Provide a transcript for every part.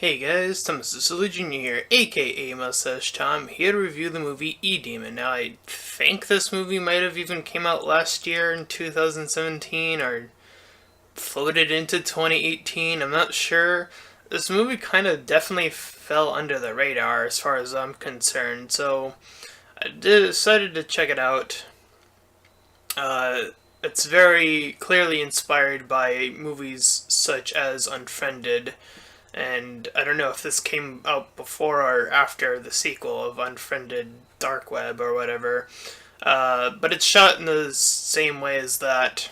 Hey guys, Thomas the Silly Jr. here, aka Mustached Tom, here to review the movie E-Demon. Now, I think this movie might have even came out last year in 2017, or floated into 2018, I'm not sure. This movie kind of definitely fell under the radar as far as I'm concerned, so I decided to check it out. Uh, it's very clearly inspired by movies such as Unfriended, and I don't know if this came out before or after the sequel of Unfriended Dark Web or whatever. But it's shot in the same way as that.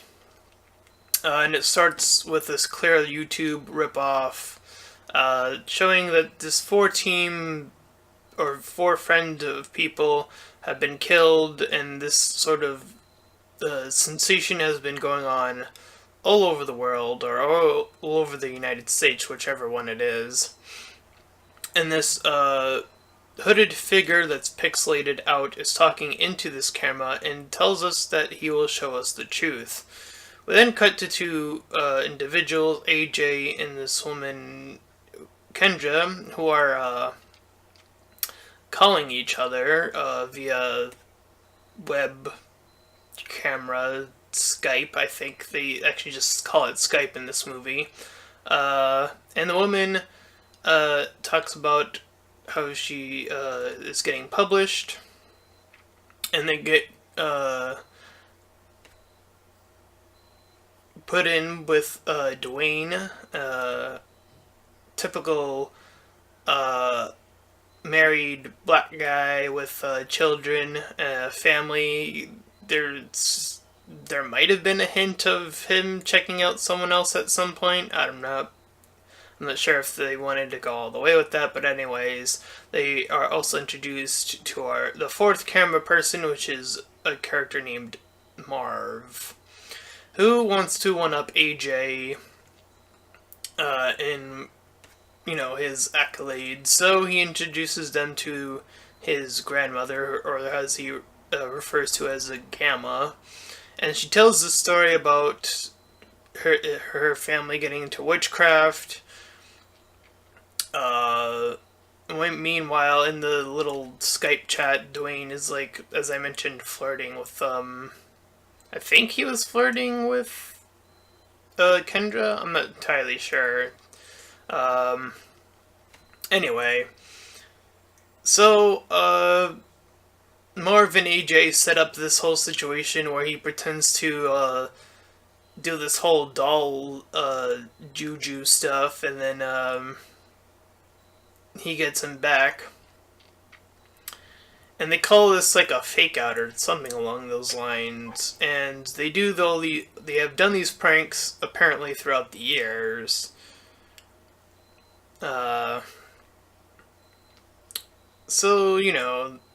And it starts with this clear YouTube ripoff, showing that this four friend of people have been killed, and this sort of sensation has been going on all over the world, or all over the United States, whichever one it is. And this hooded figure that's pixelated out is talking into this camera and tells us that he will show us the truth. We then cut to two individuals, AJ and this woman, Kendra, who are calling each other via web camera, Skype. I think they actually just call it Skype in this movie. And the woman talks about how she is getting published, and they get put in with Dwayne, typical married black guy with children, family. There might have been a hint of him checking out someone else at some point. I'm not sure if they wanted to go all the way with that, but anyways, they are also introduced to the fourth camera person, which is a character named Marv, who wants to one up AJ in his accolades. So he introduces them to his grandmother, or as he refers to as a Gamma, and she tells the story about her family getting into witchcraft. Meanwhile, in the little Skype chat, Dwayne is, like, as I mentioned, flirting with I think he was flirting with Kendra. I'm not entirely sure. Anyway, so Marv and AJ set up this whole situation where he pretends to do this whole doll juju stuff, and then he gets him back. And they call this like a fake out or something along those lines. And they have done these pranks apparently throughout the years. So,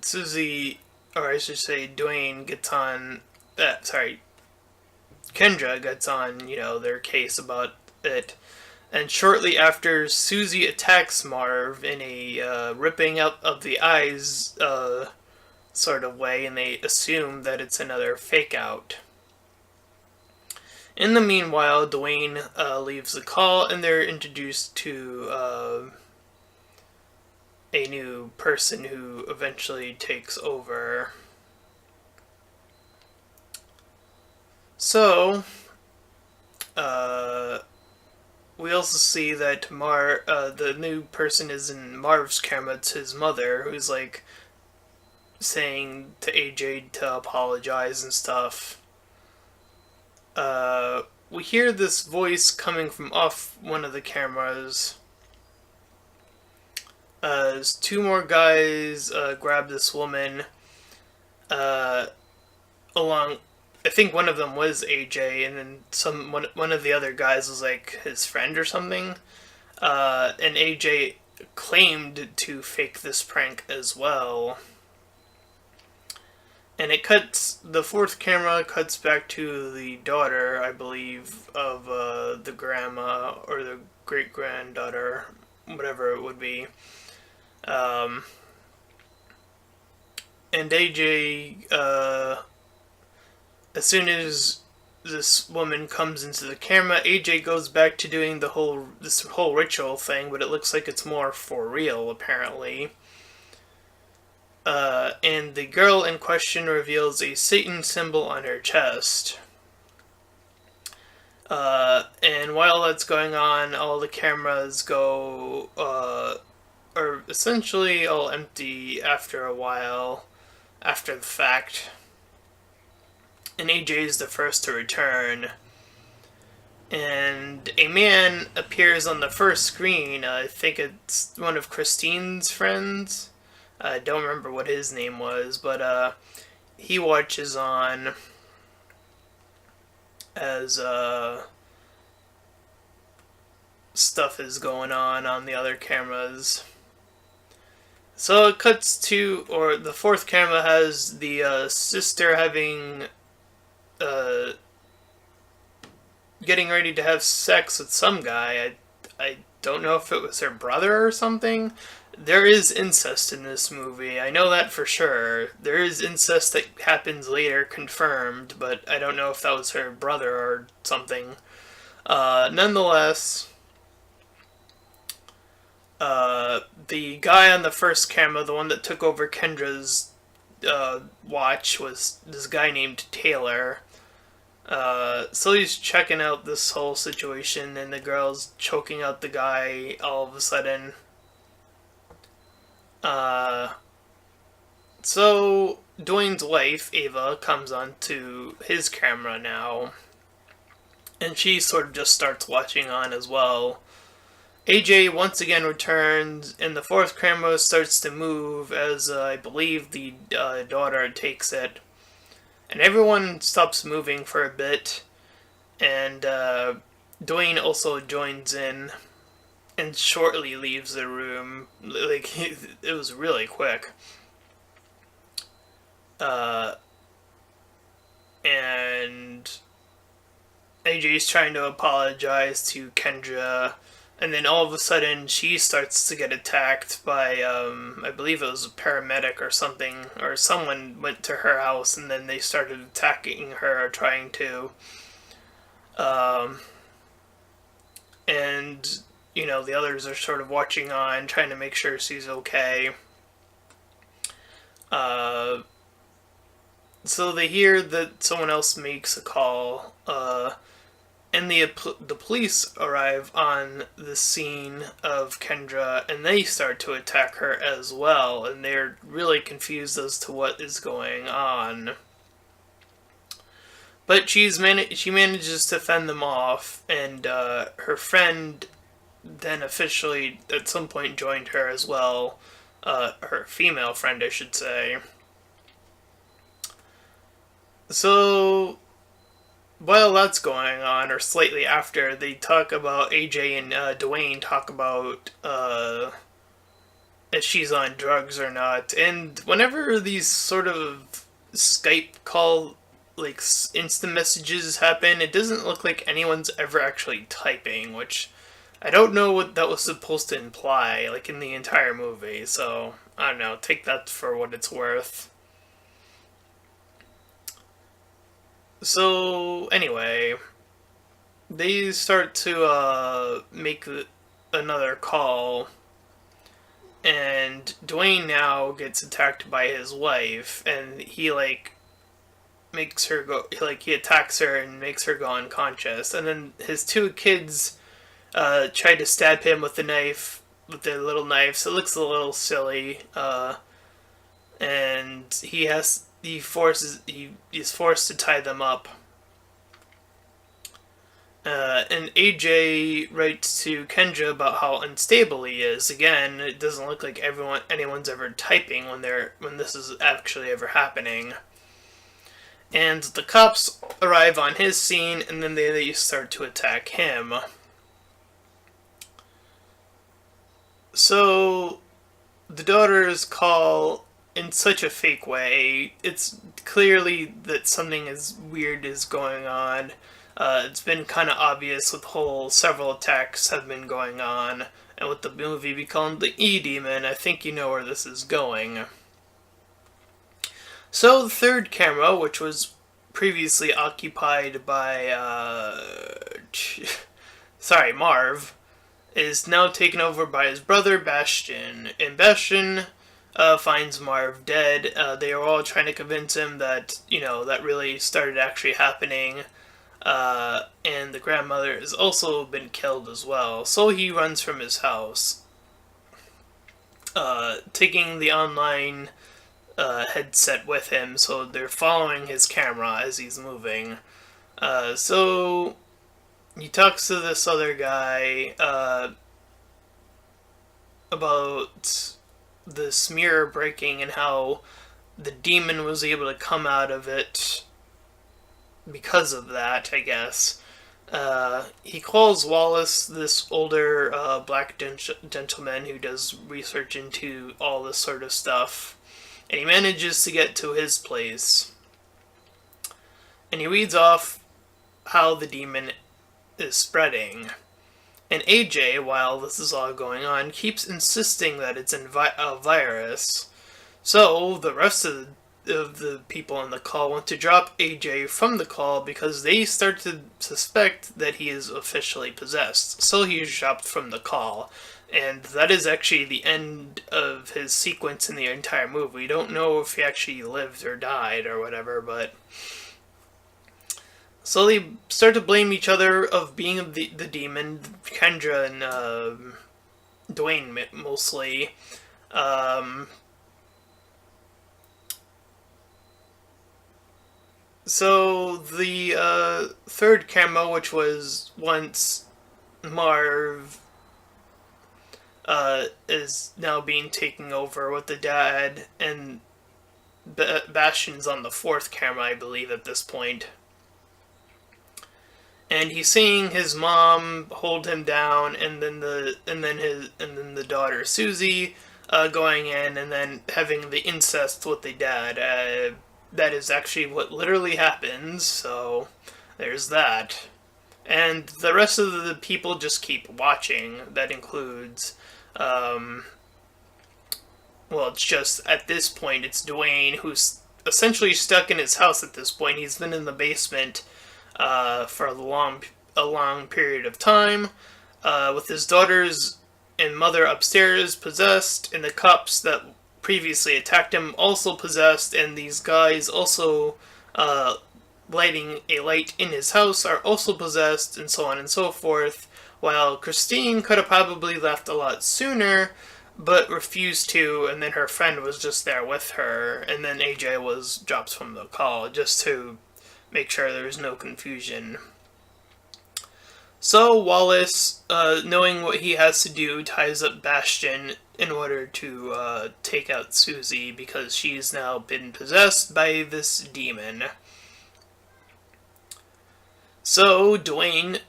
Susie, or I should say Dwayne gets on, Kendra gets on, their case about it. And shortly after, Susie attacks Marv in a ripping out of the eyes sort of way, and they assume that it's another fake out. In the meanwhile, Dwayne leaves the call, and they're introduced to a new person who eventually takes over. So, we also see that the new person is in Marv's camera. It's his mother, who's like saying to AJ to apologize and stuff. We hear this voice coming from off one of the cameras. As two more guys grab this woman. Along, I think one of them was AJ, and then one of the other guys was like his friend or something. And AJ claimed to fake this prank as well. And the fourth camera cuts back to the daughter, I believe, of the grandma or the great granddaughter, whatever it would be. And AJ, as soon as this woman comes into the camera, AJ goes back to doing this whole ritual thing, but it looks like it's more for real apparently. And the girl in question reveals a Satan symbol on her chest. And while that's going on, all the cameras are essentially all empty after a while, after the fact. And AJ is the first to return. And a man appears on the first screen. I think it's one of Christine's friends. I don't remember what his name was, but he watches on as stuff is going on the other cameras. So it cuts to, or the fourth camera has the sister having, getting ready to have sex with some guy. I don't know if it was her brother or something. There is incest in this movie. I know that for sure. There is incest that happens later, confirmed, but I don't know if that was her brother or something. Nonetheless, the guy on the first camera, the one that took over Kendra's watch, was this guy named Taylor. So he's checking out this whole situation, and the girl's choking out the guy all of a sudden. So Dwayne's wife, Ava, comes onto his camera now, and she sort of just starts watching on as well. AJ once again returns, and the fourth camera starts to move as I believe the daughter takes it. And everyone stops moving for a bit, and Dwayne also joins in and shortly leaves the room. Like, it was really quick. And AJ's trying to apologize to Kendra, and then all of a sudden she starts to get attacked by, I believe it was a paramedic or something, or someone went to her house and then they started attacking her, trying to, and, you know, the others are sort of watching on, trying to make sure she's okay. So they hear that someone else makes a call, and the police arrive on the scene of Kendra, and they start to attack her as well, and they're really confused as to what is going on. But she manages to fend them off, and her friend then officially at some point joined her as well. Her female friend, I should say. So while that's going on, or slightly after, they talk about AJ and Dwayne talk about if she's on drugs or not. And whenever these sort of Skype call, like, instant messages happen, it doesn't look like anyone's ever actually typing, which I don't know what that was supposed to imply, like, in the entire movie. So, I don't know, take that for what it's worth. So, anyway, they start to make another call, and Dwayne now gets attacked by his wife, and he, like, makes her go, like, he attacks her and makes her go unconscious, and then his two kids try to stab him with the knife, with their little knives. It looks a little silly, and he is forced to tie them up. And AJ writes to Kendra about how unstable he is. Again, it doesn't look like anyone's ever typing when this is actually ever happening. And the cops arrive on his scene, and then they start to attack him. So the daughters call in such a fake way. It's clearly that something weird is going on. It's been kind of obvious with several attacks have been going on, and with the movie becoming the E-Demon, I think you know where this is going. So the third camera, which was previously occupied by, Marv, is now taken over by his brother Bastion. And Bastion finds Marv dead. They are all trying to convince him that, that really started actually happening. And the grandmother has also been killed as well. So he runs from his house, taking the online headset with him, so they're following his camera as he's moving. So he talks to this other guy about this mirror breaking and how the demon was able to come out of it because of that, I guess. He calls Wallace, this older black gentleman who does research into all this sort of stuff, and he manages to get to his place. And he reads off how the demon is spreading. And AJ, while this is all going on, keeps insisting that it's a virus. So the rest of the people on the call want to drop AJ from the call because they start to suspect that he is officially possessed. So he is dropped from the call. And that is actually the end of his sequence in the entire movie. We don't know if he actually lived or died or whatever, but... So they start to blame each other of being the demon, Kendra and Dwayne mostly. So the third camera, which was once Marv, is now being taken over with the dad, and Bastion's on the fourth camera, I believe, at this point. And he's seeing his mom hold him down, and then the daughter Susie going in, and then having the incest with the dad. That is actually what literally happens. So there's that. And the rest of the people just keep watching. That includes, it's just at this point it's Dwayne, who's essentially stuck in his house at this point. He's been in the basement for a long period of time, with his daughters and mother upstairs possessed, and the cops that previously attacked him also possessed, and these guys also lighting a light in his house are also possessed, and so on and so forth, while Christine could have probably left a lot sooner, but refused to, and then her friend was just there with her, and then AJ was dropped from the call, just to make sure there was no confusion. So Wallace, knowing what he has to do, ties up Bastion in order to take out Susie, because she's now been possessed by this demon. So Dwayne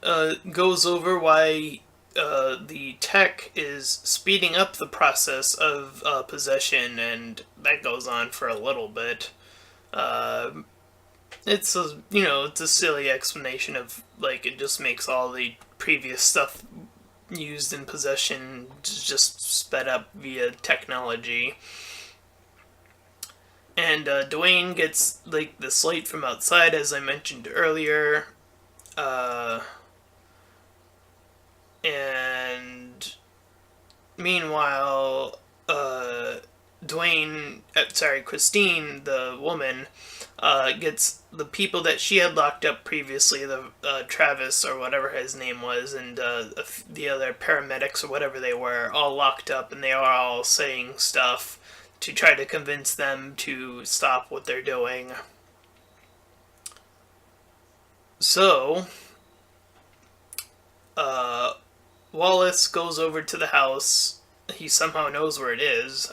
goes over why the tech is speeding up the process of possession, and that goes on for a little bit. It's a silly explanation of, like, it just makes all the previous stuff used in possession just sped up via technology. And Dwayne gets, like, this light from outside, as I mentioned earlier. And meanwhile, Christine, the woman, gets the people that she had locked up previously, the Travis or whatever his name was, and the other paramedics or whatever they were, all locked up, and they are all saying stuff to try to convince them to stop what they're doing. So, Wallace goes over to the house. He somehow knows where it is,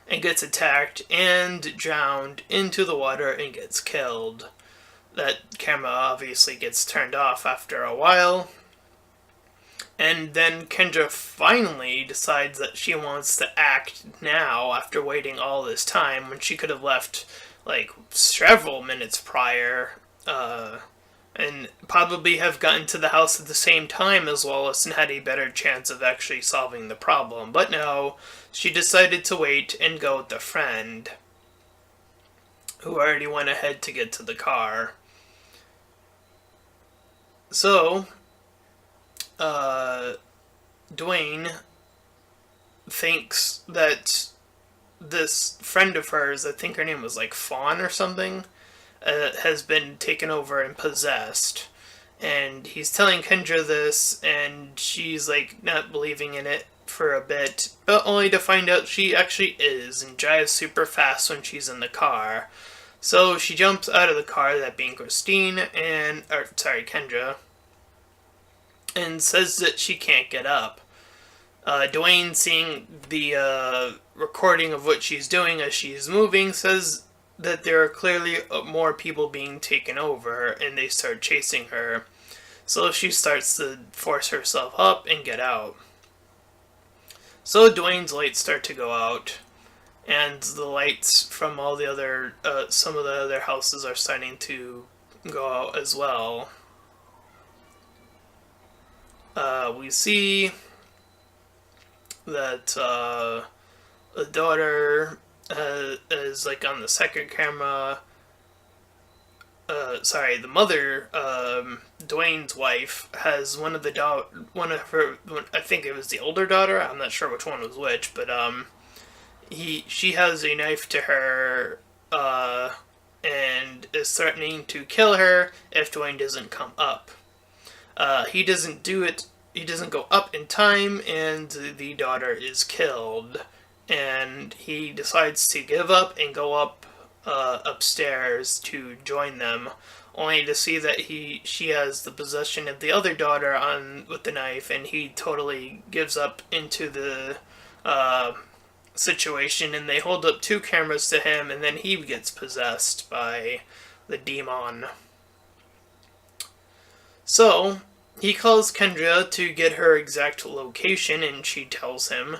and gets attacked and drowned into the water and gets killed. That camera obviously gets turned off after a while. And then Kendra finally decides that she wants to act now after waiting all this time, when she could have left like several minutes prior, and probably have gotten to the house at the same time as Wallace and had a better chance of actually solving the problem. But no, she decided to wait and go with a friend. who already went ahead to get to the car. So, uh, Dwayne thinks that this friend of hers, I think her name was like Fawn or something, has been taken over and possessed. And he's telling Kendra this, and she's like not believing in it for a bit, but only to find out she actually is, and drives super fast when she's in the car. So she jumps out of the car, that being Christine, Kendra, and says that she can't get up. Dwayne, seeing the recording of what she's doing as she's moving, says that there are clearly more people being taken over, and they start chasing her. So she starts to force herself up and get out. So Dwayne's lights start to go out, and the lights from all the other, some of the other houses are starting to go out as well. We see that the daughter is like on the second camera. The mother, Dwayne's wife, has one of her, I think it was the older daughter. I'm not sure which one was which, but she has a knife to her, and is threatening to kill her if Dwayne doesn't come up. He doesn't do it. He doesn't go up in time, and the daughter is killed. And he decides to give up and go up upstairs to join them, only to see that she has the possession of the other daughter on with the knife, and he totally gives up into the situation, and they hold up 2 cameras to him, and then he gets possessed by the demon. So he calls Kendra to get her exact location, and she tells him.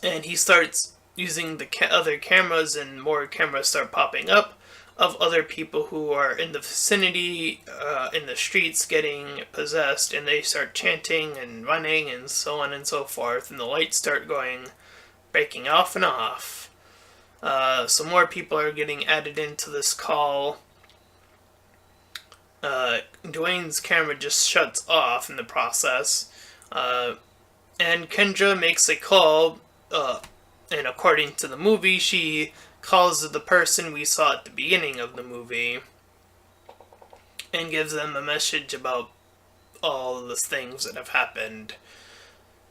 And he starts using the other cameras, and more cameras start popping up of other people who are in the vicinity, in the streets, getting possessed, and they start chanting and running and so on and so forth, and the lights start breaking off and off. So more people are getting added into this call. Dwayne's camera just shuts off in the process, and Kendra makes a call, and according to the movie, she calls the person we saw at the beginning of the movie and gives them a message about all the things that have happened.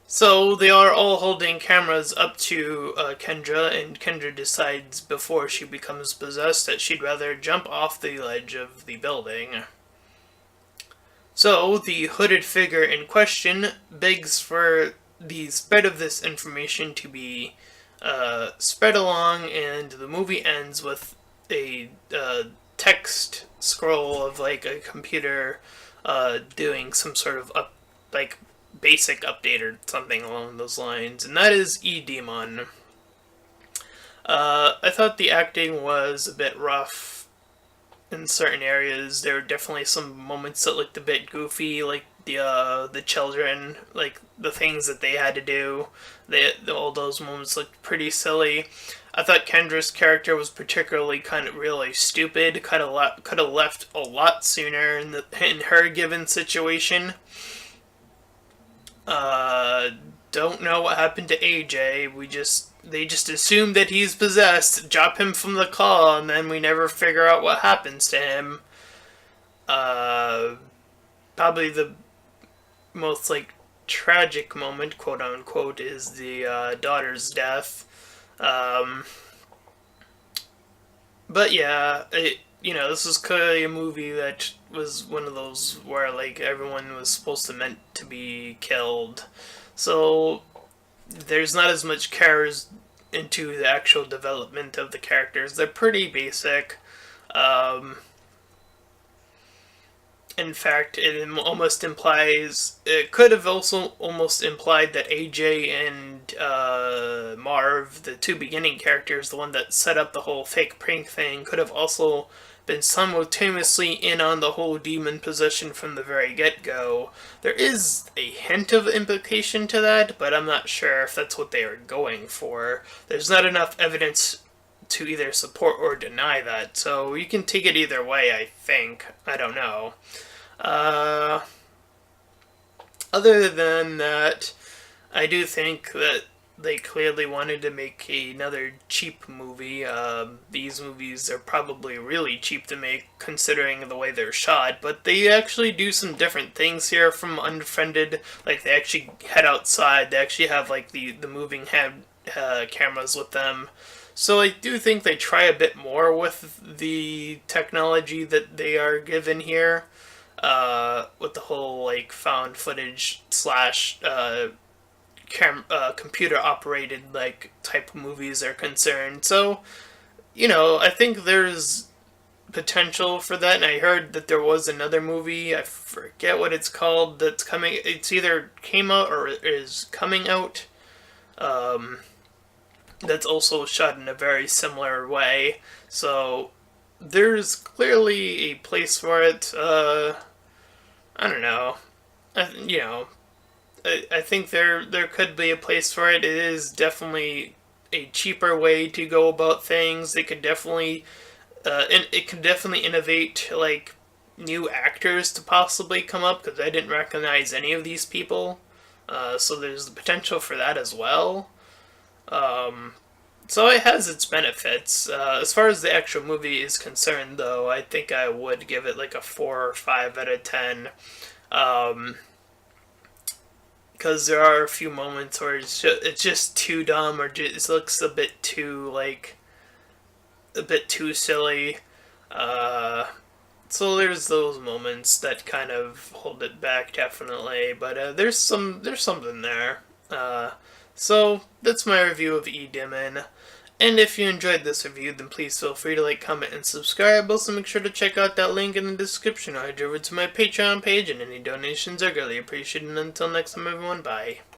So they are all holding cameras up to Kendra, and Kendra decides before she becomes possessed that she'd rather jump off the ledge of the building. So the hooded figure in question begs for the spread of this information to be spread along, and the movie ends with a text scroll of like a computer doing some sort of basic update or something along those lines, and that is E-Demon. I thought the acting was a bit rough in certain areas. There were definitely some moments that looked a bit goofy, like the children, like the things that they had to do. All those moments looked pretty silly. I thought Kendra's character was particularly kind of really stupid. Could have left a lot sooner in her given situation. Don't know what happened to AJ. They just assume that he's possessed, drop him from the call, and then we never figure out what happens to him. Probably the most tragic moment, quote unquote, is the daughter's death. But yeah, this was clearly a movie that was one of those where everyone was supposed to meant to be killed. So there's not as much care into the actual development of the characters. They're pretty basic. In fact, it almost implies, it could have also almost implied that AJ and Marv, the 2 beginning characters, the one that set up the whole fake prank thing, could have also been simultaneously in on the whole demon possession from the very get-go. There is a hint of implication to that, but I'm not sure if that's what they are going for. There's not enough evidence to either support or deny that, so you can take it either way, I think. I don't know. Uh, Other than that, I do think that they clearly wanted to make another cheap movie. These movies are probably really cheap to make considering the way they're shot, but they actually do some different things here from Unfriended. Like, they actually head outside, they actually have like the moving head cameras with them. So I do think they try a bit more with the technology that they are given here, with the whole like found footage slash computer operated like type of movies are concerned. So, I think there's potential for that. And I heard that there was another movie, I forget what it's called, that's coming. It's either came out or is coming out. That's also shot in a very similar way. So there's clearly a place for it. I don't know. I think there could be a place for it. It is definitely a cheaper way to go about things. It could definitely innovate like new actors to possibly come up because I didn't recognize any of these people. So there's the potential for that as well. So it has its benefits. As far as the actual movie is concerned, though, I think I would give it like a 4 or 5 out of 10. Because there are a few moments where it's just too dumb, or it looks a bit too silly. So there's those moments that kind of hold it back, definitely. But there's something there. So that's my review of E-Demon. And if you enjoyed this review, then please feel free to like, comment, and subscribe. Also, make sure to check out that link in the description or head over to my Patreon page, and any donations are greatly appreciated. And until next time, everyone, bye.